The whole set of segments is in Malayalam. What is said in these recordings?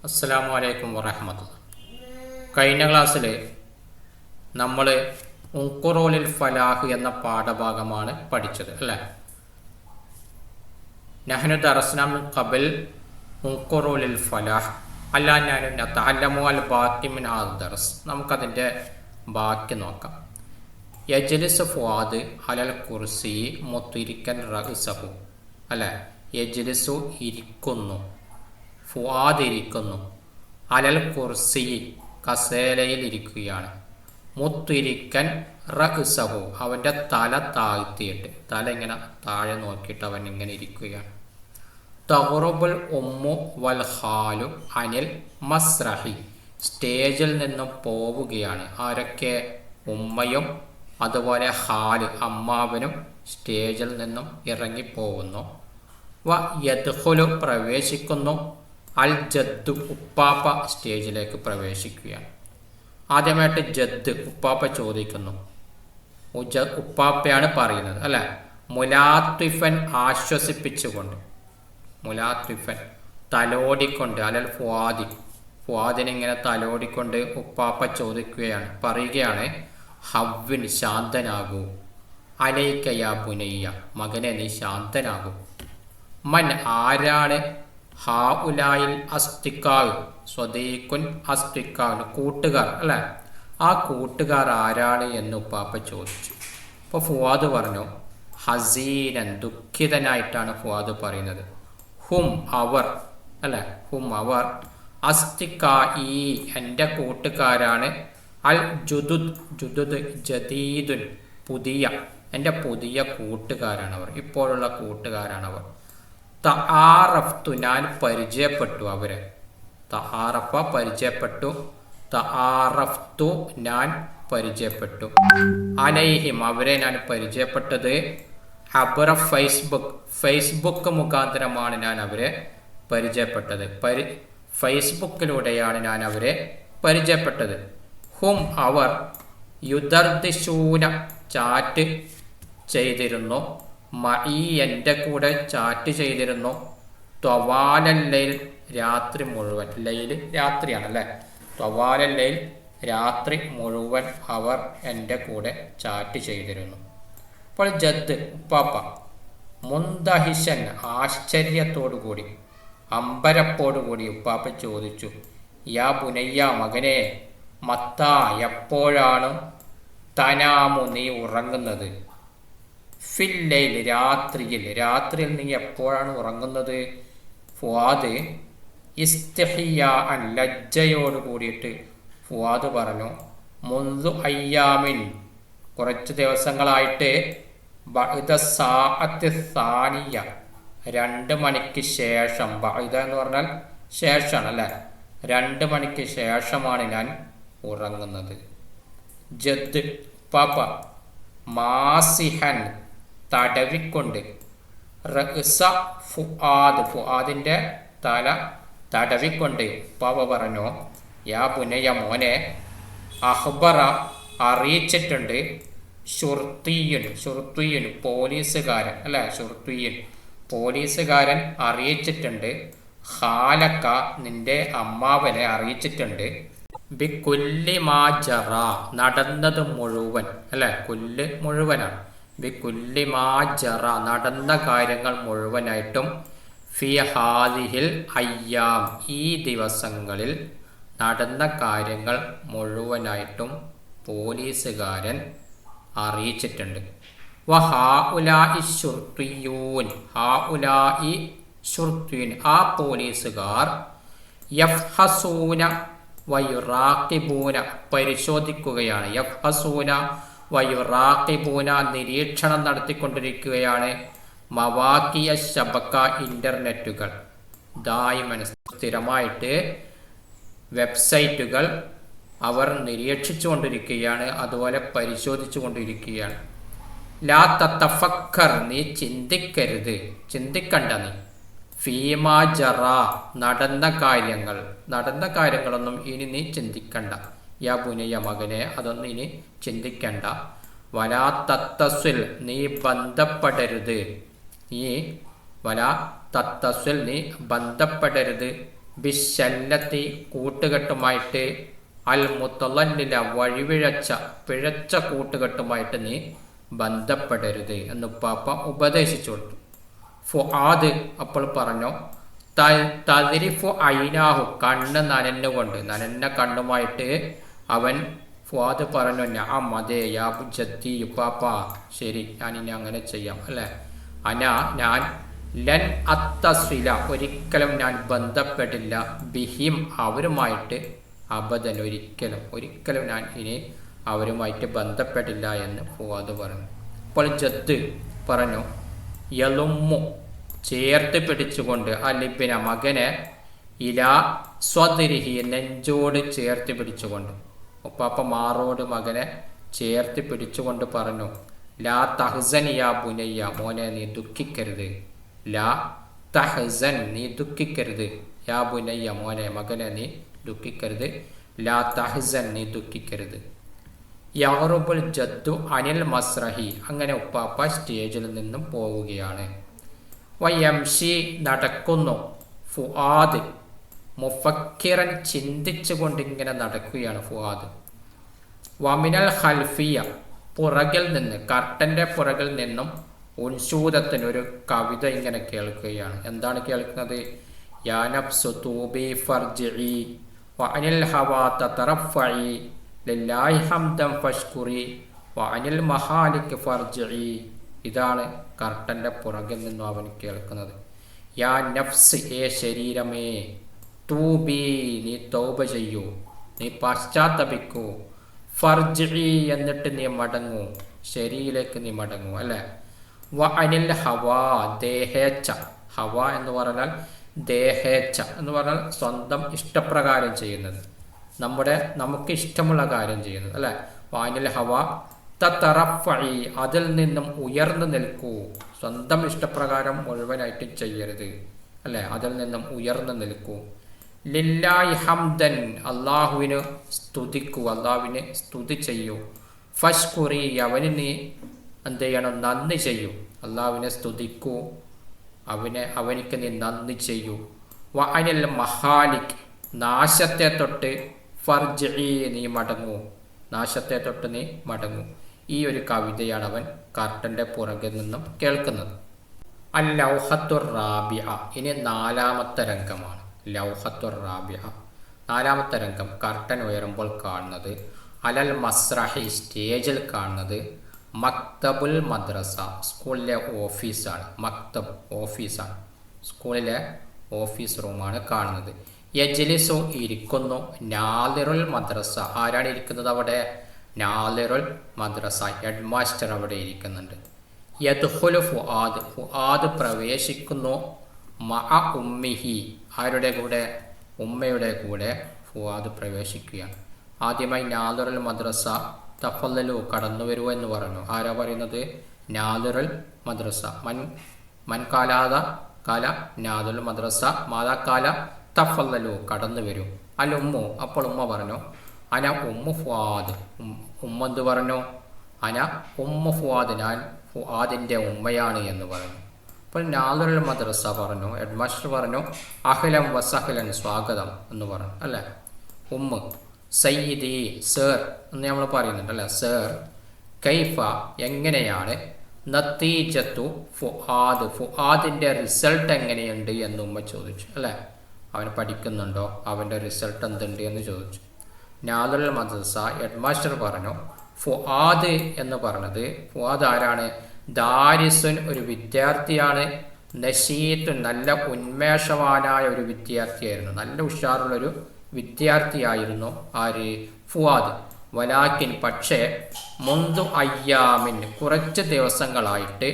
അസ്സലാമു അലൈക്കും വറഹ്മത്തുള്ളാഹി. കഴിഞ്ഞ ക്ലാസ്സിൽ നമ്മൾ ഉൻഖുറൂലിൽ ഫലാഹ് എന്ന പാഠഭാഗമാണ് പഠിച്ചത് അല്ലേ. നഹ്നു ദറസ്നാ മിൻ ഖബൽ ഉൻഖുറൂലിൽ ഫലാഹ് അല്ലാ നഹ്നു നതഅല്ലമു അൽ ബാഖി മിൻ ഹാദ ദർസ്. നമുക്കതിൻ്റെ ബാക്കി നോക്കാം. യജ്ലിസു ഫുആദ് അലൽ കുർസി മുത്തിരിക്കൻ റഅ്സഹു അല്ലേ. യജ്ലിസു ഇരിക്കുന്നു, ഫുആദ് ഇരിക്കുന്നു, അലൽ കുർസി കസേലയിൽ ഇരിക്കുകയാണ്, മുത്തിരിക്കൻ റഅ്സഹു അവൻ്റെ തല താഴ്ത്തിയിട്ട്, തല ഇങ്ങനെ താഴെ നോക്കിയിട്ട് അവൻ ഇങ്ങനെ ഇരിക്കുകയാണ്. തഖറുബുൽ ഉമ്മു വൽ ഖാലു അനിൽ മസ്രഹി സ്റ്റേജിൽ നിന്നും പോവുകയാണ്. ആരൊക്കെ? ഉമ്മയും അതുപോലെ ഖാല് അമ്മാവനും സ്റ്റേജിൽ നിന്നും ഇറങ്ങിപ്പോകുന്നു. വ യദ്ഖുലു പ്രവേശിക്കുന്നു, അൽ ജദ്ദു ഉപ്പാപ്പ സ്റ്റേജിലേക്ക് പ്രവേശിക്കുകയാണ്. ആദ്യമായിട്ട് ജദ് ഉപ്പാപ്പ ചോദിക്കുന്നു. ഉപ്പാപ്പയാണ് പറയുന്നത് അല്ലെ. മുലാത്വിഫൻ ആശ്വസിപ്പിച്ചുകൊണ്ട്, മുലാത്വിഫൻ തലോടിക്കൊണ്ട്, അലൽ ഫുആദി ഫുആദിനിങ്ങനെ തലോടിക്കൊണ്ട് ഉപ്പാപ്പ ചോദിക്കുകയാണ്, പറയുകയാണ്, ഹവ്വിൻ ശാന്തനാകൂ, അലൈക യാ ബുനയ്യ മകനെ നീ ശാന്തനാകൂ. മൻ ആരാണ്? ഹാ ഉലായിൽ അസ്തിക്കാവ് സ്വദീഖുൻ അസ്തിക്കാവ് കൂട്ടുകാർ അല്ലേ. ആ കൂട്ടുകാർ ആരാണ് എന്ന് ഉപ്പാപ്പ ചോദിച്ചു. അപ്പോൾ ഫുആദ് പറഞ്ഞു, ഹസീനൻ ദുഃഖിതനായിട്ടാണ് ഫുആദ് പറയുന്നത്. ഹും അവർ അല്ലെ, ഹും അവർ, അസ്തിക്കായി എൻ്റെ കൂട്ടുകാരാണ്, അൽ ജുദുദ് ജുദുദ് ജദീദുൻ പുതിയ, എൻ്റെ പുതിയ കൂട്ടുകാരാണവർ, ഇപ്പോഴുള്ള കൂട്ടുകാരാണവർ. തആറഫ്തു ഞാൻ പരിചയപ്പെട്ടു അവരെ, തആറഫ പരിചയപ്പെട്ടു, തആറഫ്തു ഞാൻ പരിചയപ്പെട്ടു, അലൈഹിം അവരെ ഞാൻ പരിചയപ്പെട്ടത്, അബ്ര ഫേസ്ബുക്ക് ഫേസ്ബുക്ക് മുഖാന്തരമാണ് ഞാൻ അവരെ പരിചയപ്പെട്ടത്, ഫേസ്ബുക്കിലൂടെയാണ് ഞാൻ അവരെ പരിചയപ്പെട്ടത്. ഹും അവർ, യുദർദിശൂന ചാറ്റ് ചെയ്തിരുന്നു, മഈ എൻ്റെ കൂടെ ചാറ്റ് ചെയ്തിരുന്നു, ത്വവാലൽ ലൈൽ രാത്രി മുഴുവൻ, ലൈൽ രാത്രിയാണല്ലേ, ത്വവാലൽ ലൈൽ രാത്രി മുഴുവൻ അവർ എൻ്റെ കൂടെ ചാറ്റ് ചെയ്തിരുന്നു. അപ്പോൾ ജദ് ഉപ്പാപ്പ മുന്തഹിഷൻ ആശ്ചര്യത്തോടുകൂടി അമ്പരപ്പോടുകൂടി ഉപ്പാപ്പ ചോദിച്ചു, യാ ബുനയ്യ മകനെ, മത്താ എപ്പോഴാണ്, തനാമു നീ ഉറങ്ങുന്നത്, ഫില്ലൈൽ രാത്രിയിൽ, രാത്രിയിൽ നീ എപ്പോഴാണ് ഉറങ്ങുന്നത്. ഫുആദ് ഇസ്തിഹിയാഅൻ ലജ്ജയോട് കൂടിയിട്ട് ഫുആദ് പറഞ്ഞു, മുൻദു അയ്യാമിൻ കുറച്ച് ദിവസങ്ങളായിട്ട്, ബഅദ സാഅത്തി സാനിയ 2 മണിക്ക് ശേഷം, ബഅദ എന്ന് പറഞ്ഞാൽ ശേഷമാണ് അല്ലേ, 2 മണിക്ക് ശേഷമാണ് ഞാൻ ഉറങ്ങുന്നത്. ജദ് പാപ്പ മാസിഹൻ തടവിക്കൊണ്ട്, റഅ്സ ഫുആദ് ഫുആദിൻ്റെ തല തടവിക്കൊണ്ട് പാപ്പ പറഞ്ഞു, യാ ബുനയ്യ മോനെ, അഖ്ബറ അറിയിച്ചിട്ടുണ്ട്, ഷുർത്തിയുൻ ഷുർത്തിയുൻ പോലീസുകാരൻ അല്ലെ, ഷുർത്തിയുൻ പോലീസുകാരൻ അറിയിച്ചിട്ടുണ്ട്, ഖാലക്ക നിന്റെ അമ്മാവനെ അറിയിച്ചിട്ടുണ്ട്, ബികുല്ലി മാ ജറ നടന്നത് മുഴുവൻ അല്ലെ, കുല്ല് മുഴുവനാണ്, ബികുല്ലി മാ ജറ നടന്ന കാര്യങ്ങൾ മുഴുവനായിട്ടും, ഫി ഹാദിഹിൽ അയ്യാം ഈ ദിവസങ്ങളിൽ നടന്ന കാര്യങ്ങൾ മുഴുവനായിട്ടും പോലീസുകാരൻ അറിയിച്ചിട്ടുണ്ട്. വ ഹാഉലാഇ ശുർത്തിയൂൻ ഹാഉലാഇ ശുർത്തിയൂൻ ആ പോലീസുകാർ, യഫ്ഹസൂന വയുറാഖിബൂന പരിശോധിക്കുകയാണ്, യഫ്ഹസൂന വയുറാഖിബൂന നിരീക്ഷണം നടത്തിക്കൊണ്ടിരിക്കുകയാണ്, മവാക്കിയ ശബക്ക ഇൻ്റർനെറ്റുകൾ ദായിമൻ സ്ഥിരമായിട്ട് വെബ്സൈറ്റുകൾ അവർ നിരീക്ഷിച്ചു കൊണ്ടിരിക്കുകയാണ്, അതുപോലെ പരിശോധിച്ചു കൊണ്ടിരിക്കുകയാണ്. ലാ തതഫക്കർ നീ ചിന്തിക്കരുത്, ചിന്തിക്കണ്ട നീ, ഫീമാ ജറ നടന്ന കാര്യങ്ങളൊന്നും ഇനി നീ ചിന്തിക്കണ്ട, യാ ബുനയ്യ മകനെ അതൊന്നും ഇനി ചിന്തിക്കണ്ട. വലാ തത്തസ്വിൽ നീ ബന്ധപ്പെടരുത്, നീ വലാ തത്തസ്വിൽ നീ ബന്ധപ്പെടരുത്, ബിശല്ലത്തി കൂട്ടുകെട്ടുമായിട്ട്, അൽ മുത്തലല്ലില പിഴച്ച കൂട്ടുകെട്ടുമായിട്ട് നീ ബന്ധപ്പെടരുത് എന്ന് ഉപ്പാപ്പ ഉപദേശിച്ചു കൊടുത്തു. ഫുആദ് അപ്പോൾ പറഞ്ഞു, തദ്രിഫു ഐനാഹു, കണ്ണ് നനഞ്ഞ കണ്ണുമായിട്ട് അവൻ ഫുആദ് പറഞ്ഞു, നഅം അതെ, യാ ജദ്ദി, ഉപ്പാപ്പ ശരി, ഞാനിനി അങ്ങനെ ചെയ്യാം അല്ലേ. ഞാൻ ലൻ അത്തസ്വില, ഒരിക്കലും ഞാൻ ബന്ധപ്പെടില്ല, ബിഹിം അവരുമായിട്ട്, അബദൻ ഒരിക്കലും ഞാൻ ഇനി അവരുമായിട്ട് ബന്ധപ്പെടില്ല എന്ന് ഫുആദ് പറഞ്ഞു. അപ്പോൾ ജദ്ദ് പറഞ്ഞു, യലുമ്മു ചേർത്ത് പിടിച്ചുകൊണ്ട് അലിബിന മകനെ, ഇലാ സ്വദിരിഹി നെഞ്ചോട് ചേർത്ത് പിടിച്ചുകൊണ്ട്, ഉപ്പാപ്പ മാറോട് മകനെ ചേർത്ത് പിടിച്ചുകൊണ്ട് പറഞ്ഞു, ലാ തഹ്സൻ യാ ബുനയ്യ, മോനെ നീ ദുഃഖിക്കരുത്, ലാ തഹ്സൻ നീ ദുഃഖിക്കരുത്, യാ ബുനയ്യ മോനെ മകനെ നീ ദുഃഖിക്കരുത്, ലാ തഹ്സൻ നീ ദുഃഖിക്കരുത്. യഹ്റുബുൽ ജദ്ദു അനിൽ മസ്രഹി, അങ്ങനെ ഉപ്പാപ്പ സ്റ്റേജിൽ നിന്നും പോവുകയാണ്. വയംഷി നടക്കുന്നു, ഫുആദ് മുഫക്കിറൻ ചിന്തിച്ചുകൊണ്ടിങ്ങനെ നടക്കുകയാണ് ഫുആദ്. വമിനൽ ഖൽഫിയ, പുറകിൽ നിന്ന്, കർട്ടൻ്റെ പുറകിൽ നിന്നും ഉൻഷൂദത്തിന് ഒരു കവിത ഇങ്ങനെ കേൾക്കുകയാണ്. എന്താണ് കേൾക്കുന്നത്? യാ നഫ്സു തൂബി ഫർജിഇ വഅനിൽ ഹവാ തതറഫഇ ലില്ലാഹി ഹംദൻ ഫഷ്കുരി വഅനിൽ മഹാലിക് ഫർജിഇ. ഇതാണ് കർട്ടൻ്റെ പുറകിൽ നിന്നും അവൻ കേൾക്കുന്നത്. യാ നഫ്സ്, ഏ ശരീരമേ, തൂബി നീ തൗബ ചെയ്യൂ, നീ പശ്ചാത്തപിക്കൂ, ഫർജിഇ എന്നിട്ട് നീ മടങ്ങൂ, ശരിയിലേക്ക് നീ മടങ്ങൂ അല്ലേ. വഅനിൽ ഹവാ, ദേഹേച്ഛ, ഹവ എന്ന് പറഞ്ഞാൽ ദേഹേച്ഛ എന്ന് പറഞ്ഞാൽ സ്വന്തം ഇഷ്ടപ്രകാരം ചെയ്യുന്നത്, നമുക്ക് ഇഷ്ടമുള്ള കാര്യം ചെയ്യുന്നത് അല്ലേ. വഅനിൽ ഹവ തതറഫഇ, അതിൽ നിന്നും ഉയർന്നു നിൽക്കൂ, സ്വന്തം ഇഷ്ടപ്രകാരം മുഴുവനായിട്ട് ചെയ്യരുത് അല്ലേ, അതിൽ നിന്നും ഉയർന്നു നിൽക്കൂ. ലില്ലാഹി ഹംദൻ, അള്ളാഹുവിന് സ്തുതിക്കൂ, അള്ളാഹുവിനെ സ്തുതി ചെയ്യൂ. ഫഷ്കുറി, അവന് നീ എന്ത് ചെയ്യണം? നന്ദി ചെയ്യൂ. അള്ളാഹുവിനെ സ്തുതിക്കൂ, അവനിക്ക് നീ നന്ദി ചെയ്യൂ. വഅനിൽ മഹാലിക്, നാശത്തെ തൊട്ട്, ഫർജിഇ നീ മടങ്ങൂ, നാശത്തെ തൊട്ട് നീ മടങ്ങൂ. ഈ ഒരു കവിതയാണ് അവൻ കർട്ടൻ്റെ പുറകിൽ നിന്നും കേൾക്കുന്നത്. അൽ ലൗഹത്തുർ റാബിഅ, ഇനി 4ാമത്തെ രംഗമാണ്. ലൗഹത്തുർ റാബിഅ, 4ാമത്തെ രംഗം. കർട്ടൻ ഉയരുമ്പോൾ കാണുന്നത്, അലൽ മസ്രഹി, സ്റ്റേജിൽ കാണുന്നത്, മക്തബുൽ മദ്രസ, സ്കൂളിലെ ഓഫീസാണ്. മക്തബ് ഓഫീസാണ്, സ്കൂളിലെ ഓഫീസ് റൂമാണ് കാണുന്നത്. യജ്ലിസു ഇരിക്കുന്നു, നാദിറുൽ മദ്രസ, ആരാണ് ഇരിക്കുന്നത് അവിടെ? നാദിറുൽ മദ്രസ, ഹെഡ് മാസ്റ്റർ അവിടെ ഇരിക്കുന്നുണ്ട്. യദ്ഖുലു ഫുആദ്, ഫുആദ് പ്രവേശിക്കുന്നു, മഅ ഉമ്മിഹി, ആരുടെ കൂടെ? ഉമ്മയുടെ കൂടെ ഫുആദ് പ്രവേശിക്കുകയാണ്. ആദ്യമായി നാദിറുൽ മദ്രസ, തഫല്ലലു കടന്നു വരൂ എന്ന് പറഞ്ഞു. ആരാ പറയുന്നത്? നാദിറുൽ മദ്രസ. മൻ കാലാദ കാല നാദിറുൽ മദ്രസ, മാതാ കാല തഫല്ലലു കടന്നു വരൂ. അൽ ഉമ്മു, അപ്പോൾ ഉമ്മ പറഞ്ഞു, അന ഉമ്മു ഫുആദ്, ഉമ്മ എന്ത് പറഞ്ഞു? അന ഉമ്മു ഫുആദ്, ഞാൻ ഫുആദിൻ്റെ ഉമ്മയാണ് എന്ന് പറഞ്ഞു. അപ്പോൾ നാദിറുൽ മദ്രസ പറഞ്ഞു, ഹെഡ് മാസ്റ്റർ പറഞ്ഞു, അഹ്ലൻ വസഹ്ലൻ, സ്വാഗതം എന്ന് പറഞ്ഞു അല്ലേ. ഉമ്മ സയ്യിദി, സർ എന്ന് നമ്മൾ പറയുന്നുണ്ട് അല്ലേ, സർ. കൈഫ, എങ്ങനെയാണ്, നത്തീജത്തു ഫുആദ്, ഫുആദിൻ്റെ റിസൾട്ട് എങ്ങനെയുണ്ട് എന്ന് ഉമ്മ ചോദിച്ചു അല്ലേ. അവൻ പഠിക്കുന്നുണ്ടോ, അവൻ്റെ റിസൾട്ട് എന്തുണ്ട് എന്ന് ചോദിച്ചു. നാദിറുൽ മദ്രസ, ഹെഡ് മാസ്റ്റർ പറഞ്ഞു, ഫുആദ് എന്ന് പറഞ്ഞത്, ഫുആദ് ആരാണ്? ദാരിസുൻ, ഒരു വിദ്യാർത്ഥിയാണ്. നശീത്തുൻ, നല്ല ഉന്മേഷവാനായ ഒരു വിദ്യാർത്ഥിയായിരുന്നു, നല്ല ഉഷാറുള്ളൊരു വിദ്യാർത്ഥിയായിരുന്നു ആര്? ഫുആദ്. വലാക്കിൻ, പക്ഷേ, മുന്തു അയ്യാമിൻ, കുറച്ച് ദിവസങ്ങളായിട്ട്,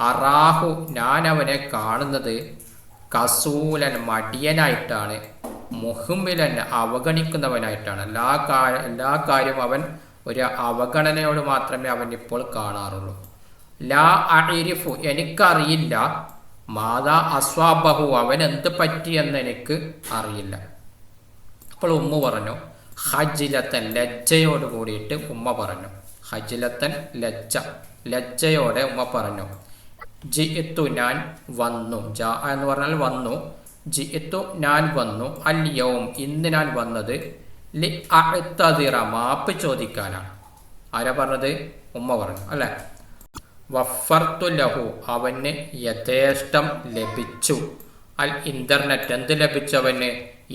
അറാഹു, ഞാൻ അവനെ കാണുന്നത്, കസൂലൻ, മടിയനായിട്ടാണ്, മുഹ്മിലൻ, അവഗണിക്കുന്നവനായിട്ടാണ്. എല്ലാ കാര്യവും അവൻ ഒരു അവഗണനയോട് മാത്രമേ അവൻ ഇപ്പോൾ കാണാറുള്ളൂ. ലാ അഇരിഫു, എനിക്കറിയില്ല, മാതാ അസ്വാബഹു, അവൻ എന്ത് പറ്റിയെന്ന് എനിക്ക് അറിയില്ല. അപ്പോൾ ഉമ്മ പറഞ്ഞു, ഹജ്ലത്തൻ, ലജ്ജയോട് കൂടിയിട്ട് ഉമ്മ പറഞ്ഞു. ഹജ്ലത്തൻ, ലജ്ജയോടെ ഉമ്മ പറഞ്ഞു, ജിഇത്തു, ഞാൻ വന്നു. ജാ എന്ന് പറഞ്ഞാൽ വന്നു. ജിഇത്തു ഞാൻ വന്നു, അൽ യൗം ഇന്ന് ഞാൻ വന്നത്, ലി അഅ്തദിറ മാപ്പ് ചോദിക്കാനാണ്. ആരാ പറഞ്ഞത്? ഉമ്മ പറഞ്ഞു അല്ലേ. വഫർതു ലഹു അവന് യഥേഷ്ടം ലഭിച്ചു, അൽ ഇന്റർനെറ്റ് എന്ത് ലഭിച്ചു? അവന്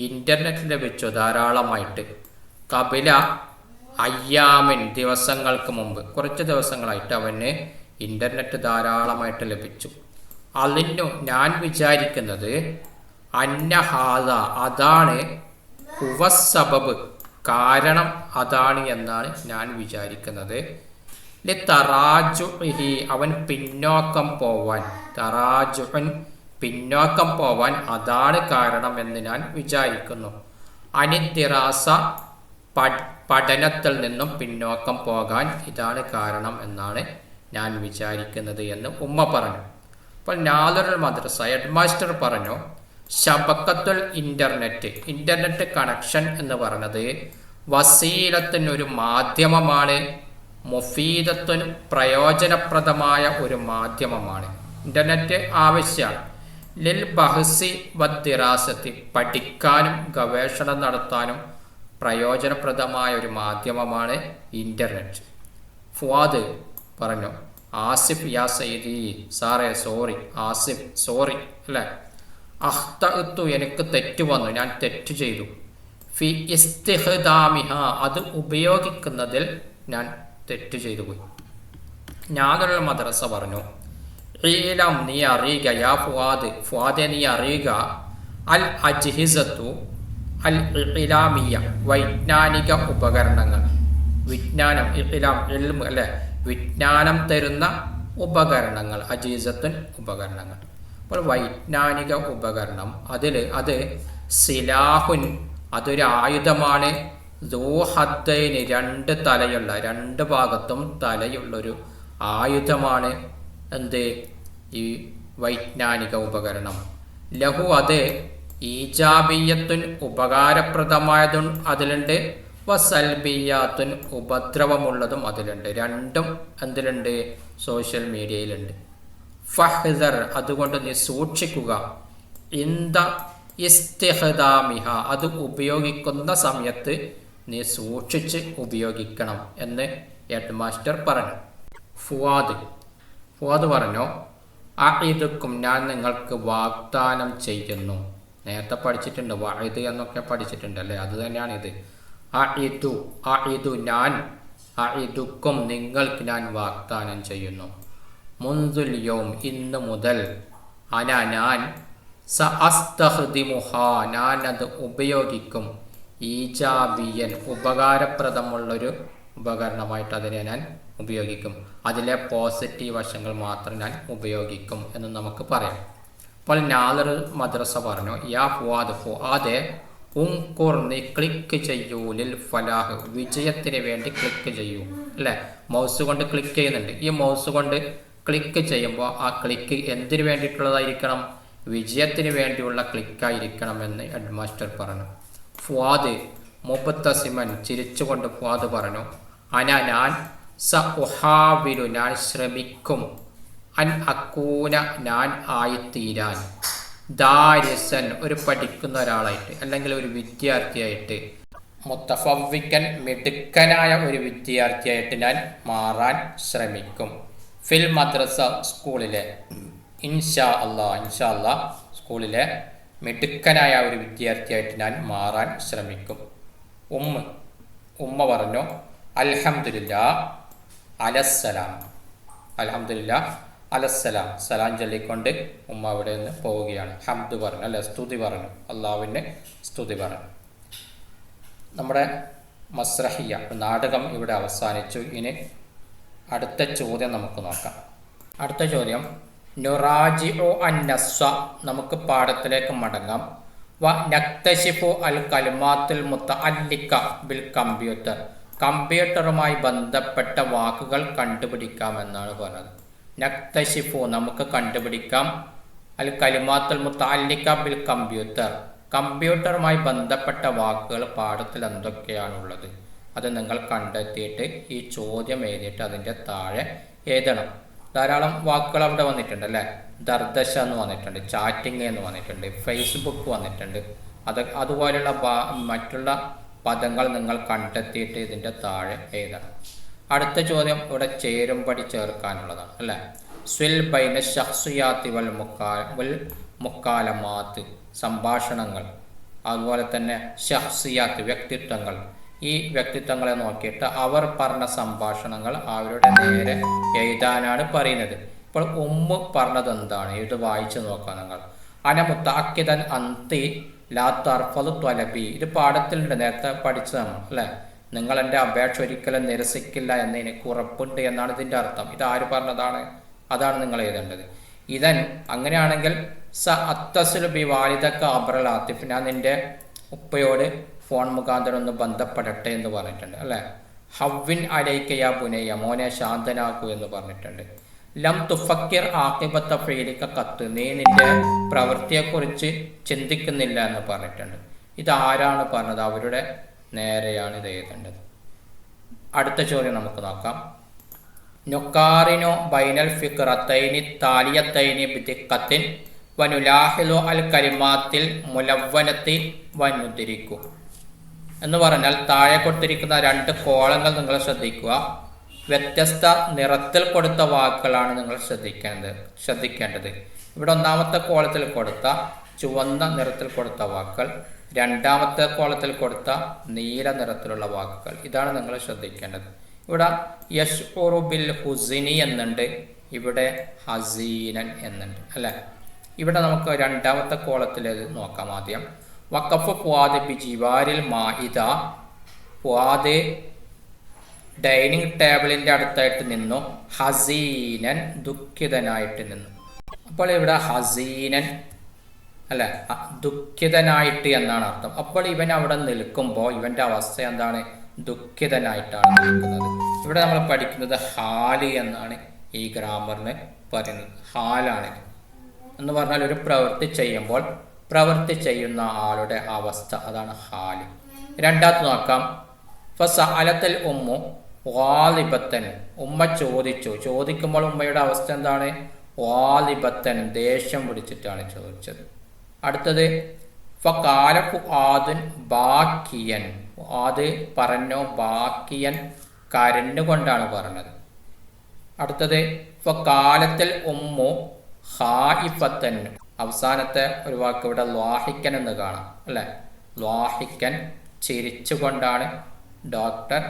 ഇന്റർനെറ്റ് ലഭിച്ചു ധാരാളമായിട്ട്. കപില അയ്യാമിൻ ദിവസങ്ങൾക്ക് മുമ്പ്, കുറച്ച് ദിവസങ്ങളായിട്ട് അവന് ഇന്റർനെറ്റ് ധാരാളമായിട്ട് ലഭിച്ചു. അലിന്നു ഞാൻ വിചാരിക്കുന്നത്, അന്നഹാദ അതാണ്, ഹുവസ്സബബ് കാരണം അതാണ് എന്നാണ് ഞാൻ വിചാരിക്കുന്നത്. ലി തറാജുഇഹി അവൻ പിന്നോക്കം പോവാൻ, തറാജുൻ പിന്നോക്കം പോവാൻ അതാണ് കാരണം എന്ന് ഞാൻ വിചാരിക്കുന്നു. അനിദ്ദിറാസ പഠനത്തിൽ നിന്നും പിന്നോക്കം പോകാൻ ഇതാണ് കാരണം എന്നാണ് ഞാൻ വിചാരിക്കുന്നത് എന്ന് ഉമ്മ പറഞ്ഞു. അപ്പോൾ നാദറുൽ മദ്രസ ഹെഡ് മാസ്റ്റർ പറഞ്ഞു, ശബക്കത്തുൽ ഇന്റർനെറ്റ് കണക്ഷൻ എന്ന് പറയുന്നത് വസീലത്തിന് ഒരു മാധ്യമമാണ്, മുഫീദത്തിന് പ്രയോജനപ്രദമായ ഒരു മാധ്യമമാണ്. ഇന്റർനെറ്റ് ആവശ്യമാണ്. ലിൽ ബഹ്സി വദ്ദിറാസത്തി പഠിക്കാനും ഗവേഷണം നടത്താനും പ്രയോജനപ്രദമായ ഒരു മാധ്യമമാണ് ഇന്റർനെറ്റ്. ഫുവാദ് പറഞ്ഞു, ആസിഫ് യാ സയ്യിദി സാറേ സോറി, ആസിഫ് സോറി അല്ലേ. അഖ്തഅ്തു എനിക്ക് തെറ്റ് വന്നു, ഞാൻ തെറ്റ് ചെയ്തു. ഫി ഇസ്തിഖ്ദാമിഹ അത് ഉപയോഗിക്കുന്നതിൽ ഞാൻ തെറ്റ് ചെയ്തു പോയി. നാദറുൽ മദ്രസ പറഞ്ഞു, ഈലം നീ അറിയുക, യാ ഫുആദെ നീ അറിയുക, അൽ അജ്ഹിസത്തു അൽ ഇലാമിയ വൈജ്ഞാനിക ഉപകരണങ്ങൾ, വിജ്ഞാനം ഇലാം ഇൽമ് അല്ലെ, വിജ്ഞാനം തരുന്ന ഉപകരണങ്ങൾ, അജീസത്തുൻ ഉപകരണങ്ങൾ. അപ്പോൾ വൈജ്ഞാനിക ഉപകരണം അത് സിലാഹുൻ അതൊരു ആയുധമാണ്, ദൂഹദ്ദൈന് രണ്ട് തലയുള്ള, രണ്ട് ഭാഗത്തും തലയുള്ളൊരു ആയുധമാണ്. എന്ത്? ഈ വൈജ്ഞാനിക ഉപകരണം. ലഹു അത് ഈജാബിയത്തുൻ ഉപകാരപ്രദമായതും അതിലുണ്ട്, വസൽബിയാത്തുൻ ഉപദ്രവമുള്ളതും അതിലുണ്ട്. രണ്ടും എന്തിലുണ്ട്? സോഷ്യൽ മീഡിയയിലുണ്ട്. ഫഹ്ദർ അതുകൊണ്ട് നീ സൂക്ഷിക്കുക, ഇന്ദ ഇസ്തിഖ്ദാമിഹ അത് ഉപയോഗിക്കുന്ന സമയത്ത് നീ സൂക്ഷിച്ച് ഉപയോഗിക്കണം എന്ന് ഹെഡ് മാസ്റ്റർ പറഞ്ഞു. ഫുവാദ് പറഞ്ഞു, അഇദുക്കും ഞാൻ നിങ്ങൾക്ക് വാഗ്ദാനം ചെയ്യുന്നു. നേരത്തെ പഠിച്ചിട്ടുണ്ട്, വഅദ് എന്നൊക്കെ പഠിച്ചിട്ടുണ്ട് അല്ലേ, അത് തന്നെയാണ് ഇത്. അഇദു ഞാൻ, അഇദുക്കും നിങ്ങൾക്ക് ഞാൻ വാഗ്ദാനം ചെയ്യുന്നു. മുൻദുൽ യൗം ഇന്ന് മുതൽ, ഞാൻ സഅസ്തഖ്ദിമുഹ ഞാൻ അത് ഉപയോഗിക്കും, ഈജാബിയൻ ഉപകാരപ്രദമുള്ളൊരു ഉപകരണമായിട്ട് അതിനെ ഞാൻ ഉപയോഗിക്കും, അതിലെ പോസിറ്റീവ് വശങ്ങൾ മാത്രം ഞാൻ ഉപയോഗിക്കും എന്ന് നമുക്ക് പറയാം. അപ്പോൾ നാദറുൽ മദ്രസ പറഞ്ഞു, യാ ഫുആദെ ഉൻകുർ നീ ക്ലിക്ക് ചെയ്യൂ, ലിൽ ഫലാഹ് വിജയത്തിന് വേണ്ടി ക്ലിക്ക് ചെയ്യൂ അല്ലേ. മൗസ് കൊണ്ട് ക്ലിക്ക് ചെയ്യുന്നുണ്ട്. ഈ മൗസ് കൊണ്ട് ക്ലിക്ക് ചെയ്യുമ്പോൾ ആ ക്ലിക്ക് എന്തിനു വേണ്ടിയിട്ടുള്ളതായിരിക്കണം? വിജയത്തിന് വേണ്ടിയുള്ള ക്ലിക്കായിരിക്കണം എന്ന് ഹെഡ് മാസ്റ്റർ പറഞ്ഞു. ഫുആദ് മുബ്തസിമൻ ചിരിച്ചുകൊണ്ട് ഫുആദ് പറഞ്ഞു, ഞാൻ സഉഹാവിലു ഞാൻ ശ്രമിക്കും, അൻ അക്കൂന ഞാൻ ആയിത്തീരാൻ, ദാരിസൻ ഒരു പഠിക്കുന്ന ഒരാളായിട്ട് അല്ലെങ്കിൽ ഒരു വിദ്യാർത്ഥിയായിട്ട്, മുത്തഫവ്വിക്കൻ മിടുക്കനായ ഒരു വിദ്യാർത്ഥിയായിട്ട് ഞാൻ മാറാൻ ശ്രമിക്കും. ഫിൽ മദ്രസ സ്കൂളിലെ, ഇൻഷാ അല്ലാ സ്കൂളിലെ മിടുക്കനായ ഒരു വിദ്യാർത്ഥിയായിട്ട് ഞാൻ മാറാൻ ശ്രമിക്കും. ഉമ്മ പറഞ്ഞു, അൽഹംദുലില്ലാ അലസ്സലാം, അൽഹംദുലില്ലാ അലസ്സലാം സലാം ചൊല്ലിക്കൊണ്ട് ഉമ്മ അവിടെ നിന്ന് പോവുകയാണ്. ഹംദ് പറഞ്ഞു അല്ലെ, സ്തുതി പറഞ്ഞു, അള്ളാഹുവിൻ്റെ സ്തുതി പറഞ്ഞു. നമ്മുടെ മസ്രഹിയ നാടകം ഇവിടെ അവസാനിച്ചു. ഇനി അടുത്ത ചോദ്യം നമുക്ക് നോക്കാം. അടുത്ത ചോദ്യം, നുറാജിഉ അന്നസ്വ നമുക്ക് പാഠത്തിലേക്ക് മടങ്ങാം. വ നക്തശിഫു അൽ കലിമാത്തുൽ മുതഅല്ലിക ബിൽ കമ്പ്യൂട്ടർ കമ്പ്യൂട്ടറുമായി ബന്ധപ്പെട്ട വാക്കുകൾ കണ്ടുപിടിക്കാമെന്നാണ് പറഞ്ഞത്. നക്തശിഫു നമുക്ക് കണ്ടുപിടിക്കാം, അൽ കലിമാത്തുൽ മുതഅല്ലിക ബിൽ കമ്പ്യൂട്ടർ കമ്പ്യൂട്ടറുമായി ബന്ധപ്പെട്ട വാക്കുകൾ പാഠത്തിൽ എന്തൊക്കെയാണുള്ളത് അത് നിങ്ങൾ കണ്ടെത്തിയിട്ട് ഈ ചോദ്യം എഴുതിയിട്ട് അതിൻ്റെ താഴെ എഴുതണം. ധാരാളം വാക്കുകൾ അവിടെ വന്നിട്ടുണ്ട് അല്ലേ. ദർദശ എന്ന് വന്നിട്ടുണ്ട്, ചാറ്റിംഗ് എന്ന് വന്നിട്ടുണ്ട്, ഫേസ്ബുക്ക് വന്നിട്ടുണ്ട്. അതുപോലെയുള്ള മറ്റുള്ള പദങ്ങൾ നിങ്ങൾ കണ്ടെത്തിയിട്ട് ഇതിൻ്റെ താഴെ എഴുതണം. അടുത്ത ചോദ്യം ഇവിടെ ചേരുംപടി ചേർക്കാനുള്ളതാണ് അല്ലേ. സ്വിൽ ബൈന ഷഖ്സിയാത്തി വൽ മുക്കാലമാത്ത്, സംഭാഷണങ്ങൾ. അതുപോലെ തന്നെ ഷഖ്സിയാത്ത്, വ്യക്തിത്വങ്ങൾ. ഈ വ്യക്തിത്വങ്ങളെ നോക്കിയിട്ട് അവർ പറഞ്ഞ സംഭാഷണങ്ങൾ അവരുടെ നേരെ എഴുതാനാണ് പറയുന്നത്. ഇപ്പോൾ പറഞ്ഞത് എന്താണ്? ഇത് വായിച്ചു നോക്കാം നിങ്ങൾ. അനമുത്താക്കിതൻ അന്തി ലാ തർഫദു ത്വലബി. ഇത് പാഠത്തിലുണ്ട്, നേരത്തെ പഠിച്ചതാണ് അല്ലേ. നിങ്ങൾ എൻ്റെ അപേക്ഷ ഒരിക്കലും നിരസിക്കില്ല എന്ന് എനിക്ക് ഉറപ്പുണ്ട് എന്നാണ് ഇതിൻ്റെ അർത്ഥം. ഇത് ആര് പറഞ്ഞതാണ്? അതാണ് നിങ്ങൾ എഴുതേണ്ടത്. ഇതൻ അങ്ങനെയാണെങ്കിൽ സ അത്തസുൽ ബി വാലിദക്ക അബ്രൽ ആത്തിഫ്, ഞാൻ നിൻ്റെ ഉപ്പയോട് ഫോൺ മുഖാന്തരം ഒന്ന് ബന്ധപ്പെടട്ടെ എന്ന് പറഞ്ഞിട്ടുണ്ട് അല്ലേ. ഹവ്വിൻ അലൈക്കയാ പുനയ്യ, മോനെ ശാന്തനാക്കൂ എന്ന് പറഞ്ഞിട്ടുണ്ട്. ലം തുഫക്കിർ ആഖിബത്ത ഫീലിക്ക കത്ത്, നീ നിന്റെ പ്രവൃത്തിയെക്കുറിച്ച് ചിന്തിക്കുന്നില്ല എന്ന് പറഞ്ഞിട്ടുണ്ട്. ഇതാരാണ് പറഞ്ഞത്? അവരുടെ നേരെയാണ് ഇത് എഴുതേണ്ടത്. അടുത്ത ചോദ്യം നമുക്ക് നോക്കാം. നുക്കാറിനോ ബൈനൽ ഫിക്റത്തൈനി താലിയത്തൈനി ബിദിഖത്തിൻ വനുലാഹിലു അൽ കലിമാത്തിൽ മുലവ്വനത്തി വനുദ്രിക്കു എന്ന് പറഞ്ഞാൽ താഴെ കൊടുത്തിരിക്കുന്ന 2 കോളങ്ങൾ നിങ്ങൾ ശ്രദ്ധിക്കുക. വ്യത്യസ്ത നിറത്തിൽ കൊടുത്ത വാക്കുകളാണ് നിങ്ങൾ ശ്രദ്ധിക്കേണ്ടത്. ഇവിടെ ഒന്നാമത്തെ കോളത്തിൽ കൊടുത്ത ചുവന്ന നിറത്തിൽ കൊടുത്ത വാക്കുകൾ, രണ്ടാമത്തെ കോളത്തിൽ കൊടുത്ത നീല നിറത്തിലുള്ള വാക്കുകൾ. ഇതാണ് നിങ്ങൾ ശ്രദ്ധിക്കേണ്ടത്. ഇവിടെ യശ്ഉറു ബിൽ ഹുസിനി എന്നുണ്ട്, ഇവിടെ ഹസീനൻ എന്നുണ്ട് അല്ലേ. ഇവിടെ നമുക്ക് രണ്ടാമത്തെ കോളത്തിൽ നോക്കാം. ആദ്യം വഖഫ് ഫുആദ് ബി ജിവാരിൽ മാഇദ, ഫുആദ് ഡൈനിങ് ടേബിളിൻ്റെ അടുത്തായിട്ട് നിന്നു. ഹസീനൻ ദുഃഖിതനായിട്ട് നിന്നു. അപ്പോൾ ഇവിടെ ഹസീനൻ അല്ലെ, ദുഃഖിതനായിട്ട് എന്നാണ് അർത്ഥം. അപ്പോൾ ഇവൻ അവിടെ നിൽക്കുമ്പോൾ ഇവന്റെ അവസ്ഥ എന്താണ്? ദുഃഖിതനായിട്ടാണ് നിൽക്കുന്നത്. ഇവിടെ നമ്മൾ പഠിക്കുന്നത് ഹാല് എന്നാണ് ഈ ഗ്രാമറിന് പറയുന്നത്. ഹാലാണ് എന്ന് പറഞ്ഞാൽ ഒരു പ്രവൃത്തി ചെയ്യുമ്പോൾ പ്രവൃത്തി ചെയ്യുന്ന ആളുടെ അവസ്ഥ, അതാണ് ഹാല്. രണ്ടാമത് നോക്കാം. ഫസഅലത്തൽ ഉമ്മു വാലിബത്തൻ, ഉമ്മ ചോദിക്കുമ്പോൾ ഉമ്മയുടെ അവസ്ഥ എന്താണ്? വാലിബത്തൻ, ദേഷ്യം പിടിച്ചിട്ടാണ് ചോദിച്ചത്. അടുത്തത് ഫഖാല ഫുആദുൻ ബാക്കിയൻ, ഫുആദ് പറഞ്ഞു ബാക്കിയൻ, കരഞ്ഞുകൊണ്ടാണ് പറഞ്ഞത്. അടുത്തത് ഫഖാലത്തൽ ഉമ്മു ഖായിഫത്തൻ, അവസാനത്തെ ഒരു വാക്ക് ഇവിടെ ലാഹിക്കൻ എന്ന് കാണാം അല്ലെ. ലാഹിക്കൻ, ചിരിച്ചുകൊണ്ടാണ് ഡോക്ടർ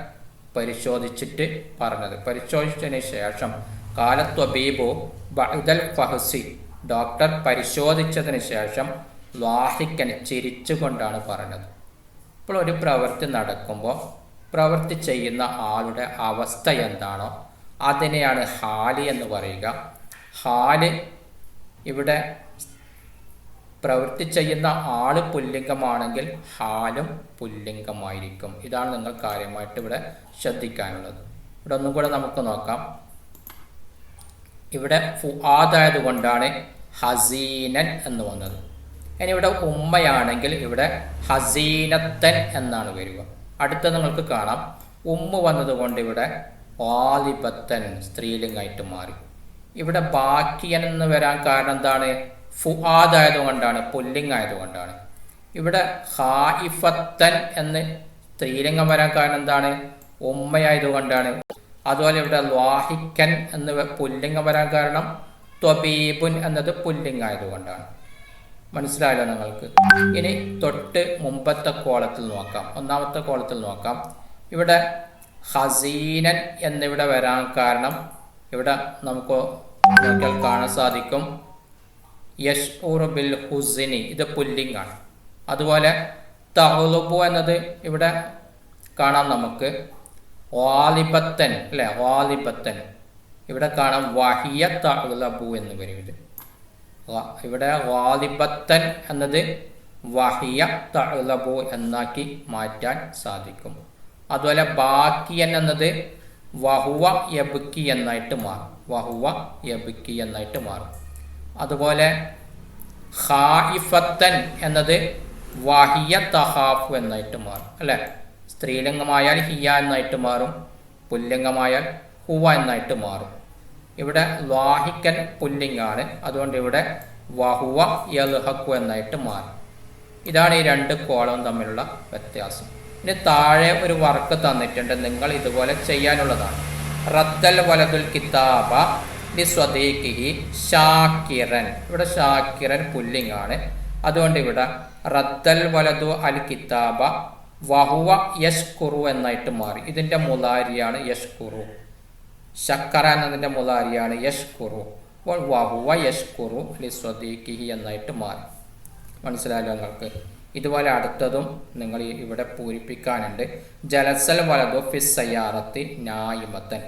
പരിശോധിച്ചിട്ട് പറഞ്ഞത്. പരിശോധിച്ചതിന് ശേഷം കാലത്വബീബു ബഅദൽ ഫഹ്സി, ഡോക്ടർ പരിശോധിച്ചതിന് ശേഷം ലാഹിക്കൻ, ചിരിച്ചുകൊണ്ടാണ് പറഞ്ഞത്. ഇപ്പോൾ ഒരു പ്രവൃത്തി നടക്കുമ്പോൾ പ്രവൃത്തി ചെയ്യുന്ന ആളുടെ അവസ്ഥ എന്താണോ അതിനെയാണ് ഹാല് എന്ന് പറയുക. ഹാല് ഇവിടെ പ്രവൃത്തി ചെയ്യുന്ന ആള് പുല്ലിംഗമാണെങ്കിൽ ഹാലും പുല്ലിംഗമായിരിക്കും. ഇതാണ് നിങ്ങൾ കാര്യമായിട്ട് ഇവിടെ ശ്രദ്ധിക്കാനുള്ളത്. ഇവിടെ ഒന്നും കൂടെ നമുക്ക് നോക്കാം. ഇവിടെ ഫുആദായത് കൊണ്ടാണ് ഹസീനൻ എന്ന് വന്നത്. ഇനി ഇവിടെ ഉമ്മയാണെങ്കിൽ ഇവിടെ ഹസീനത്തൻ എന്നാണ് വരിക. അടുത്ത നിങ്ങൾക്ക് കാണാം ഉമ്മ വന്നതുകൊണ്ട് ഇവിടെ വാലിബത്തൻ സ്ത്രീലിംഗമായിട്ട് മാറി. ഇവിടെ ബാക്കിയൻ എന്ന് വരാൻ കാരണം എന്താണ്? ഫുആദ് ആയതുകൊണ്ടാണ്, പുല്ലിംഗ് ആയതുകൊണ്ടാണ്. ഇവിടെ ഖായിഫത്തൻ എന്ന് സ്ത്രീലിംഗം വരാൻ കാരണം എന്താണ്? ഉമ്മയായതുകൊണ്ടാണ്. അതുപോലെ ഇവിടെ ലാഹിക്കൻ എന്ന് പുല്ലിംഗം വരാൻ കാരണം ത്വബീബുൻ എന്നത് പുല്ലിംഗ് ആയതുകൊണ്ടാണ്. മനസ്സിലായല്ലോ നിങ്ങൾക്ക്? ഇനി തൊട്ട് മുമ്പത്തെ കോളത്തിൽ നോക്കാം. ഒന്നാമത്തെ കോളത്തിൽ നോക്കാം. ഇവിടെ ഹസീനൻ എന്നിവിടെ വരാൻ കാരണം ഇവിടെ നമുക്ക് നോക്കിയാൽ കാണാൻ സാധിക്കും യശ്ഉറു ബിൽ ഹുസ്നി, ഇത് പുല്ലിംഗ് ആണ്. അതുപോലെ തഗ്ലുബു എന്നത് ഇവിടെ കാണാം നമുക്ക് വാലിബത്തൻ അല്ലെ, വാലിബത്തൻ ഇവിടെ കാണാം വഹിയ തഗ്ലബു എന്ന് വരും. ഇവിടെ വാലിബത്തൻ എന്നത് വഹിയ തഗ്ലബു എന്നാക്കി മാറ്റാൻ സാധിക്കും. അതുപോലെ ബാക്കിയൻ എന്നത് വഹുവ യബ്കി എന്നായിട്ട് മാറും, വഹുവ യബ്കി എന്നായിട്ട് മാറും. അതുപോലെ ഖായിഫത്തൻ എന്നത് വഹിയ തഹാഫു എന്നായിട്ട് മാറും അല്ലെ. സ്ത്രീലിംഗമായാൽ ഹിയ എന്നായിട്ട് മാറും, പുല്ലിംഗമായാൽ ഹുവ എന്നായിട്ട് മാറും. ഇവിടെ ലാഹിക്കൻ പുല്ലിംഗാണ്, അതുകൊണ്ട് ഇവിടെ വഹുവ യൽഹഖു എന്നായിട്ട് മാറി. ഇതാണ് ഈ രണ്ട് കോളം തമ്മിലുള്ള വ്യത്യാസം. ഇനി താഴെ ഒരു വർക്ക് തന്നിട്ടുണ്ട്, നിങ്ങൾ ഇതുപോലെ ചെയ്യാനുള്ളതാണ്. റദ്ദൽ വലതുൽ കിതാബ ലി സ്വദീഖിഹി ഷാക്കിറൻ. ഇവിടെ ഷാക്കിറൻ പുല്ലിംഗാണ്, അതുകൊണ്ട് ഇവിടെ റദ്ദൽ വലതു അൽ കിതാബ വഹുവ യഷ്കുറു എന്നായിട്ട് മാറി. ഇതിന്റെ മുലാരിയാണ് യഷ്കുറു. ശക്കറ എന്നതിന്റെ മുലാരിയാണ് യഷ്കുറു. അപ്പോൾ വഹുവ യഷ്കുറു ലി സ്വദീഖിഹി എന്നായിട്ട് മാറി. മനസ്സിലായല്ലോ നിങ്ങൾക്ക്? ഇതുപോലെ അടുത്തതും നിങ്ങൾ ഇവിടെ പൂരിപ്പിക്കാനുണ്ട്. ജലസൽ വലതു ഫിസ് സയ്യാറത്തി നായിമത്തൻ.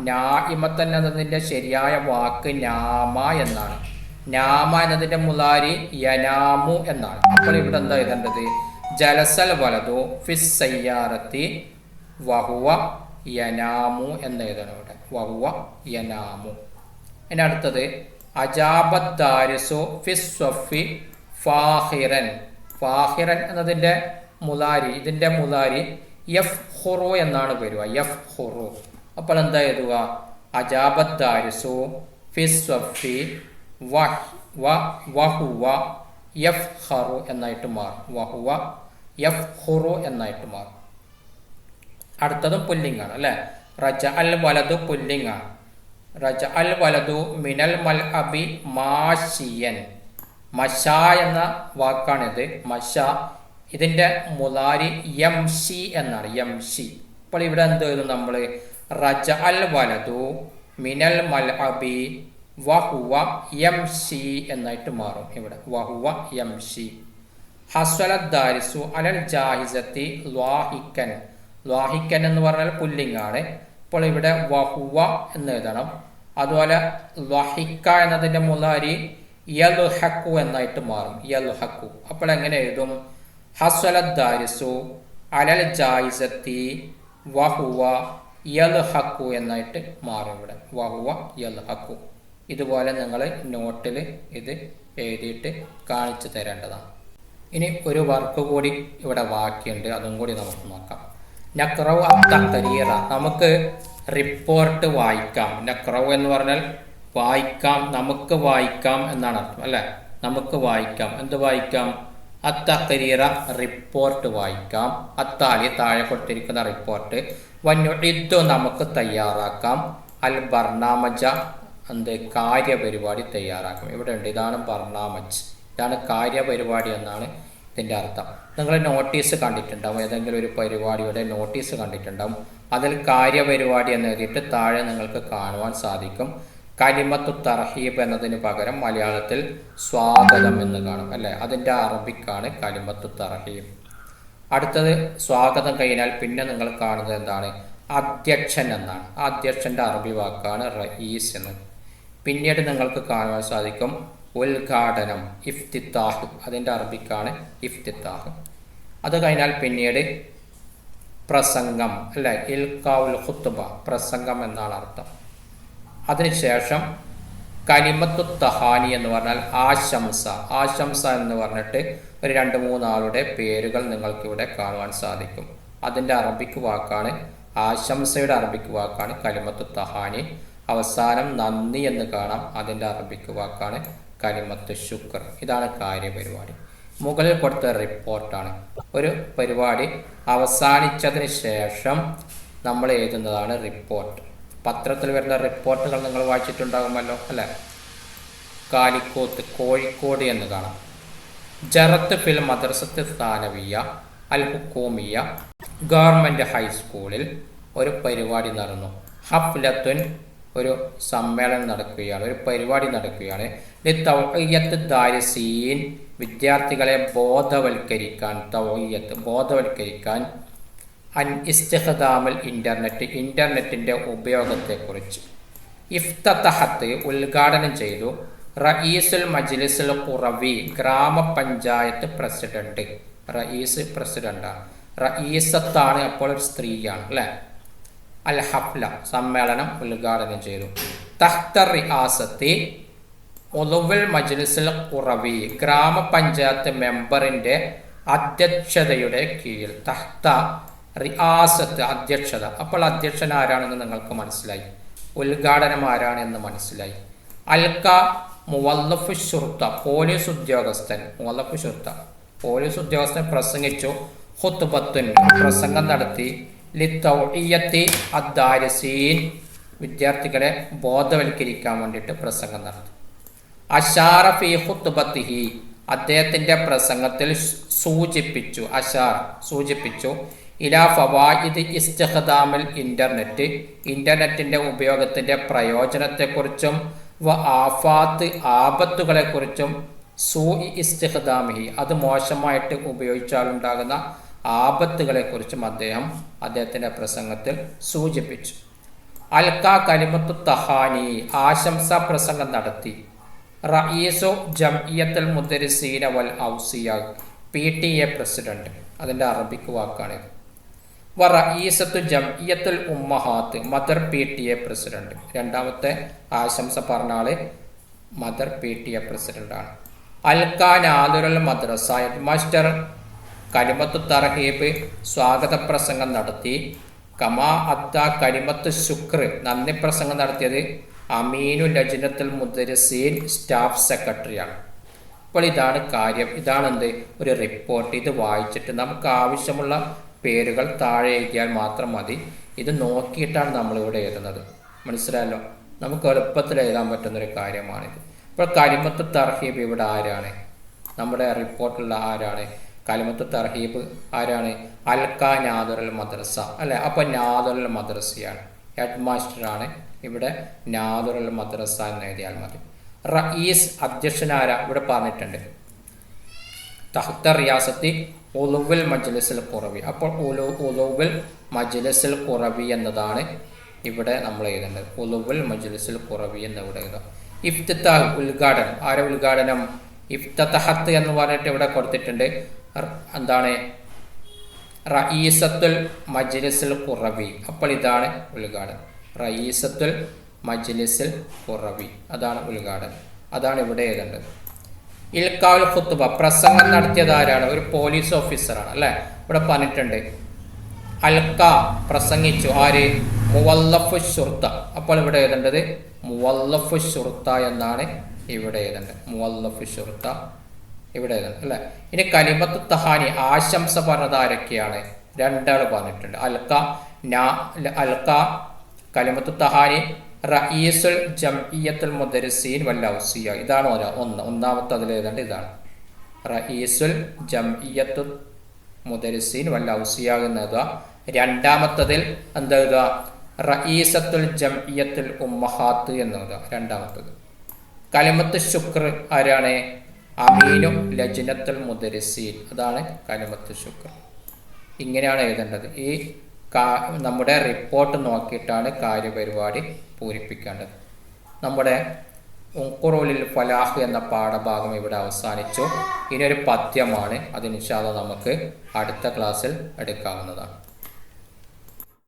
നായിമത്തൻ എന്നതിൻ്റെ ശരിയായ വാക്ക് നാമ എന്നാണ്. നാമ എന്നതിൻ്റെ മുലാരി യനാമു എന്നാണ്. അപ്പോൾ ഇവിടെ എന്താ എഴുതേണ്ടത്? ജലസൽ വലതു ഫിസ് സയ്യാറത്തി വഹുവ യനാമു എന്ന് എഴുതണം. ഇവിടെ വഹുവ യനാമു. ഇനി അടുത്തത് അജാബത്ത് ദാരിസു ഫിസ് സ്വഫി ഫാഹിറൻ. ഫാഹിറൻ എന്നതിൻ്റെ മുലാരി, ഇതിൻ്റെ മുലാരി യഫ്ഖുറു എന്നാണ് വരിക. യഫ്ഖുറു. അപ്പോൾ എന്താ എഴുതുക? അജാബത്ത് ദാരിസു ഫിസ് സ്വഫി വഹുവ യഫ്ഖറു എന്നായിട്ട് മാറും. വഹുവ യഫ്ഖുറു എന്നായിട്ട് മാറും. അടുത്തതും പുല്ലിംഗാണ് അല്ലേ? റജ അൽ വലതു പുല്ലിംഗാണ്. റജ അൽ വലതു മിനൽ മൽ അബി മാഷിയൻ. മഷ എന്ന വാക്കാണിത്. മഷ. ഇതിൻ്റെ മുലാരി യംഷി എന്നാണ്. യംഷി. അപ്പോൾ ഇവിടെ എന്ത് ചെയ്തു നമ്മൾ? റജ അൽ വലതു മിനൽ മൽ അബി വഹുവ യംഷി എന്നായിട്ട് മാറും. ഇവിടെ വഹുവ യംഷി. ഹസ്വലത് ദാരിസു അലൽ ജാഹിസത്തി ലാഹിക്കൻ. ലാഹിക്കൻ എന്ന് പറഞ്ഞാൽ പുല്ലിംഗാണ്. അപ്പോൾ ഇവിടെ വഹുവ എന്ന് എഴുതണം. അതുപോലെ ലഹിക്ക എന്നതിൻ്റെ മുലാരി യൽഹഖു എന്നായിട്ട് മാറും. യൽഹഖു. അപ്പോൾ എങ്ങനെ എഴുതും? ഹസ്വലത് ദാരിസു അലൽ ജായിസത്തി വഹുവ യൽഹഖു എന്നായിട്ട് മാറും. ഇവിടെ വഹുവ യൽഹഖു. ഇതുപോലെ നിങ്ങൾ നോട്ടിൽ ഇത് എഴുതിയിട്ട് കാണിച്ചു തരേണ്ടതാണ്. ഇനി ഒരു വർക്ക് കൂടി ഇവിടെ ബാക്കിയുണ്ട്, അതും കൂടി നമുക്ക് നോക്കാം. നക്റൗ അത്തഖരീറ. നമുക്ക് റിപ്പോർട്ട് വായിക്കാം. നക്റൗ എന്ന് പറഞ്ഞാൽ വായിക്കാം, നമുക്ക് വായിക്കാം എന്നാണ് അർത്ഥം അല്ലേ? നമുക്ക് വായിക്കാം. എന്ത് വായിക്കാം? അത്തഖരീറ റിപ്പോർട്ട് വായിക്കാം. അത്താലി താഴെ കൊടുത്തിരിക്കുന്ന റിപ്പോർട്ട്. വന്നുഇദ്ദു നമുക്ക് തയ്യാറാക്കാം. അൽ ബർനാമജ എന്ത് കാര്യപരിപാടി തയ്യാറാക്കാം. ഇവിടെ ഉണ്ട്, ഇതാണ് ബർനാമജ്, ഇതാണ് കാര്യപരിപാടി എന്നാണ് ഇതിൻ്റെ അർത്ഥം. നിങ്ങൾ നോട്ടീസ് കണ്ടിട്ടുണ്ടാവും, ഏതെങ്കിലും ഒരു പരിപാടിയുടെ നോട്ടീസ് കണ്ടിട്ടുണ്ടാവും. അതിൽ കാര്യപരിപാടി എന്ന് എഴുതിയിട്ട് താഴെ നിങ്ങൾക്ക് കാണുവാൻ സാധിക്കും കലിമത്തു തർഹീബ് എന്നതിന് പകരം മലയാളത്തിൽ സ്വാഗതം എന്ന് കാണും അല്ലേ? അതിൻ്റെ അറബിക്കാണ് കലിമത്തു തർഹീബ്. അടുത്തത് സ്വാഗതം കഴിഞ്ഞാൽ പിന്നെ നിങ്ങൾ കാണുന്നത് എന്താണ്? അധ്യക്ഷൻ എന്നാണ്. ആ അധ്യക്ഷൻ്റെ അറബി വാക്കാണ് റഈസ് എന്ന്. പിന്നീട് നിങ്ങൾക്ക് കാണുവാൻ സാധിക്കും ഉദ്ഘാടനം, ഇഫ്തിത്താഹ്, അതിൻ്റെ അറബിക്കാണ് ഇഫ്തിത്താഹ്. അത് കഴിഞ്ഞാൽ പിന്നീട് പ്രസംഗം അല്ലേ? ഇൽഖാഉൽ ഖുത്ബ, പ്രസംഗം എന്നാണ് അർത്ഥം. അതിനുശേഷം കലിമത്തു തഹാനി എന്ന് പറഞ്ഞാൽ ആശംസ. ആശംസ എന്ന് പറഞ്ഞിട്ട് ഒരു 2-3 ആളുടെ പേരുകൾ നിങ്ങൾക്കിവിടെ കാണുവാൻ സാധിക്കും. അതിൻ്റെ അറബിക്ക് വാക്കാണ്, ആശംസയുടെ അറബിക്ക് വാക്കാണ് കലിമത്തു തഹാനി. അവസാനം നന്ദി എന്ന് കാണാം, അതിൻ്റെ അറബിക്ക് വാക്കാണ് കലിമത്തു ശുക്ർ. ഇതാണ് കാര്യപരിപാടി. മുകളിൽ കൊടുത്ത റിപ്പോർട്ടാണ്. ഒരു പരിപാടി അവസാനിച്ചതിന് ശേഷം നമ്മൾ എഴുതുന്നതാണ് റിപ്പോർട്ട്. പത്രത്തിൽ വരുന്ന റിപ്പോർട്ടുകൾ നിങ്ങൾ വായിച്ചിട്ടുണ്ടാകുമല്ലോ അല്ലേ? കാലിക്കോത്ത്, കോഴിക്കോട് എന്ന് കാണാം. ജറത്ത് ഫിൽ മദ്രസത്ത് സ്ഥാനവിയ അൽ ഹുക്കൂമിയ, ഗവൺമെൻറ് ഹൈസ്കൂളിൽ ഒരു പരിപാടി നടന്നു. ഹഫ്ലത്തുൻ, ഒരു സമ്മേളനം നടക്കുകയാണ്, ഒരു പരിപാടി നടക്കുകയാണ്. തൗഇയ്യത്ത് ദാരിസീൻ, വിദ്യാർത്ഥികളെ ബോധവൽക്കരിക്കാൻ, തൗഇയ്യത്ത് ബോധവൽക്കരിക്കാൻ, അൻ ഇസ്തിഖ്ദാമൽ ഇൻ്റർനെറ്റ്, ഇൻ്റർനെറ്റിൻ്റെ ഉപയോഗത്തെക്കുറിച്ച്. ഇഫ്തതഹത്ത്, ഉദ്ഘാടനം ചെയ്തു. റഈസുൽ മജ്ലിസുൽ ഖുറവി, ഗ്രാമപഞ്ചായത്ത് പ്രസിഡന്റ്. റഈസ് പ്രസിഡന്റാണ്, റഈസത്താണ്, അപ്പോൾ ഒരു സ്ത്രീയാണ് അല്ലേ? അൽ ഹഫ്ല, സമ്മേളനം ഉദ്ഘാടനം ചെയ്തു. തഹ്ത റിആസത്തി ഉളുവുൽ മജ്ലിസുൽ ഖുറവി, ഗ്രാമപഞ്ചായത്ത് മെമ്പറിൻ്റെ അധ്യക്ഷതയുടെ കീഴിൽ. തഹ്ത റിആസത്ത്, അധ്യക്ഷത. അപ്പോൾ അധ്യക്ഷൻ ആരാണെന്ന് നിങ്ങൾക്ക് മനസ്സിലായി. ഉദ്ഘാടനം ആരാണ് എന്ന് മനസ്സിലായി. അൽക്ക മുവല്ലഫ് ഷുർത്ത പോലീസ് ഉദ്യോഗസ്ഥൻ, മുവല്ലഫ് ഷുർത്ത പോലീസ് ഉദ്യോഗസ്ഥൻ പ്രസംഗിച്ചു. ഖുത്ബത്തുൻ പ്രസംഗം നടത്തി. ലിത്തൗഇയത്തി അദ്ദാരിസീൻ വിദ്യാർത്ഥികളെ ബോധവൽക്കരിക്കാൻ വേണ്ടിയിട്ട് പ്രസംഗം നടത്തി. അഷാറ ഫീ ഖുത്ബത്തിഹി അദ്ദേഹത്തിൻ്റെ പ്രസംഗത്തിൽ സൂചിപ്പിച്ചു, സൂചിപ്പിച്ചു ഇലാ ഫവായിദ് ഇസ്തിഖ്ദാമിൽ ഇന്റർനെറ്റിൻ്റെ ഉപയോഗത്തിൻ്റെ പ്രയോജനത്തെക്കുറിച്ചും വ ആഫാത്ത് ആപത്തുകളെക്കുറിച്ചും ഇസ്തിഖ്ദാമിഹി അത് മോശമായിട്ട് ഉപയോഗിച്ചാലുണ്ടാകുന്ന ആപത്തുകളെക്കുറിച്ചും അദ്ദേഹത്തിൻ്റെ പ്രസംഗത്തിൽ സൂചിപ്പിച്ചു. അൽക്ക കലിമത്തു തഹാനി ആശംസാ പ്രസംഗം നടത്തി. റഈസു ജംഇയ്യത്തുൽ മുദരിസീന വൽ ഔസിയ PTA പ്രസിഡന്റ്, അതിൻ്റെ അറബിക് വാക്കാണിത്. വ റഈസത്തു ജംഇയ്യത്തുൽ ഉമ്മഹാത്ത് മദർ PTA പ്രസിഡന്റ്. രണ്ടാമത്തെ ആശംസ പറഞ്ഞ ആള് മദർ PTA പ്രസിഡന്റാണ്. അൽക്ക നാദിറുൽ മദ്രസ ഹെഡ് മാസ്റ്റർ കലിമത്തു തർഹീബ് സ്വാഗത പ്രസംഗം നടത്തി. കമാ അദ്ദ കലിമത്ത് ശുക്ർ നന്ദി പ്രസംഗം നടത്തിയത് അമീനു ലജ്നത്തുൽ മുദരിസീൻ സ്റ്റാഫ് സെക്രട്ടറിയാണ്. അപ്പോൾ ഇതാണ് കാര്യം. ഇതാണ് ഒരു റിപ്പോർട്ട്. ഇത് വായിച്ചിട്ട് നമുക്ക് ആവശ്യമുള്ള പേരുകൾ താഴെ എഴുതിയാൽ മാത്രം മതി. ഇത് നോക്കിയിട്ടാണ് നമ്മളിവിടെ എഴുതുന്നത്. മനസ്സിലായല്ലോ? നമുക്ക് എളുപ്പത്തിൽ എഴുതാൻ പറ്റുന്നൊരു കാര്യമാണിത്. ഇപ്പോൾ കലിമത്ത് തർഹീബ് ഇവിടെ ആരാണ്? നമ്മുടെ റിപ്പോർട്ടുള്ള ആരാണ്? കലിമത്ത് തർഹീബ് ആരാണ്? അൽക്ക നാദിറുൽ മദ്രസ അല്ലെ? അപ്പോൾ നാദിറുൽ മദ്രസയാണ്, ഹെഡ് മാസ്റ്ററാണ്. ഇവിടെ നാദിറുൽ മദ്രസ എന്ന് എഴുതിയാൽ മതി. റഈസ് അധ്യക്ഷനാര ഇവിടെ പറഞ്ഞിട്ടുണ്ട്. തഹ്ത റിയാസത്തി ഉലുവുൽ മജ്ലിസുൽ ഖുറവി. അപ്പോൾ ഉലുവുൽ മജ്ലിസുൽ ഖുറവി എന്നതാണ് ഇവിടെ നമ്മൾ എഴുതേണ്ടത്. ഉലുവുൽ മജ്ലിസുൽ ഖുറവി എന്ന് ഇവിടെ എഴുതാം. ഇഫ്തിതാഹ് ഉദ്ഘാടനം. ആരെ ഉദ്ഘാടനം? ഇഫ്തഹത്ത് എന്ന് പറഞ്ഞിട്ട് ഇവിടെ കൊടുത്തിട്ടുണ്ട്. എന്താണ്? റഈസത്തുൽ മജ്ലിസുൽ ഖുറവി. അപ്പോൾ ഇതാണ് ഉദ്ഘാടനം. റഈസത്തുൽ മജ്ലിസുൽ ഖുറവി അതാണ് ഉദ്ഘാടനം. അതാണ് ഇവിടെ എഴുതേണ്ടത്. ഇൽക്കാഉൽ ഖുത്ബ പ്രസംഗം നടത്തിയത് ആരാണ്? ഒരു പോലീസ് ഓഫീസറാണ് അല്ലേ? ഇവിടെ പറഞ്ഞിട്ടുണ്ട് അൽക്ക പ്രസംഗിച്ചു. ആര്? മുവല്ലഫ് ഷുർത്ത. അപ്പോൾ ഇവിടെ എഴുതേണ്ടത് മുവല്ലഫ് ഷുർത്ത എന്നാണ് ഇവിടെ എഴുതേണ്ടത്. മുവല്ലഫ് ഷുർത്ത ഇവിടെ എഴുതേണ്ടത് അല്ലേ? ഇനി കലിമത്ത് തഹാനി ആശംസ പറഞ്ഞത് ആരൊക്കെയാണ്? രണ്ടാൾ പറഞ്ഞിട്ടുണ്ട്. അൽക്ക കലിമത്ത് തഹാനി റഈസുൽ ജംഇയ്യത്തുൽ മുദരിസീൻ വൽ ഔസിയ. ഇതാണ് ഒന്നാമത്തെ അതിൽ എഴുതേണ്ടത് ഇതാണ്. റഈസുൽ ജംഇയ്യത്തുൽ മുദരിസീൻ വൽ ഔസിയ എന്നെഴുതുക. രണ്ടാമത്തതിൽ എന്തെഴുതുക? റഈസത്തുൽ ജംഇയ്യത്തുൽ ഉമ്മഹാത്ത് എന്നെഴുതുക രണ്ടാമത്തത്. കലിമത്ത് ശുക്ർ ആരാണ്? അമീനു ലജ്നത്തുൽ മുദരിസീൻ അതാണ് കലിമത്ത് ശുക്ർ. ഇങ്ങനെയാണ് എഴുതേണ്ടത്. ഈ നമ്മുടെ റിപ്പോർട്ട് നോക്കിയിട്ടാണ് കാര്യപരിപാടി പൂരിപ്പിക്കേണ്ടത്. നമ്മുടെ ഉൻഖുറൂലിൽ ഫലാഹ് എന്ന പാഠഭാഗം ഇവിടെ അവസാനിച്ചു. ഇനിയൊരു പദ്യമാണ്. അത് ഇൻഷാ അല്ലാഹ് നമുക്ക് അടുത്ത ക്ലാസ്സിൽ എടുക്കാവുന്നതാണ്.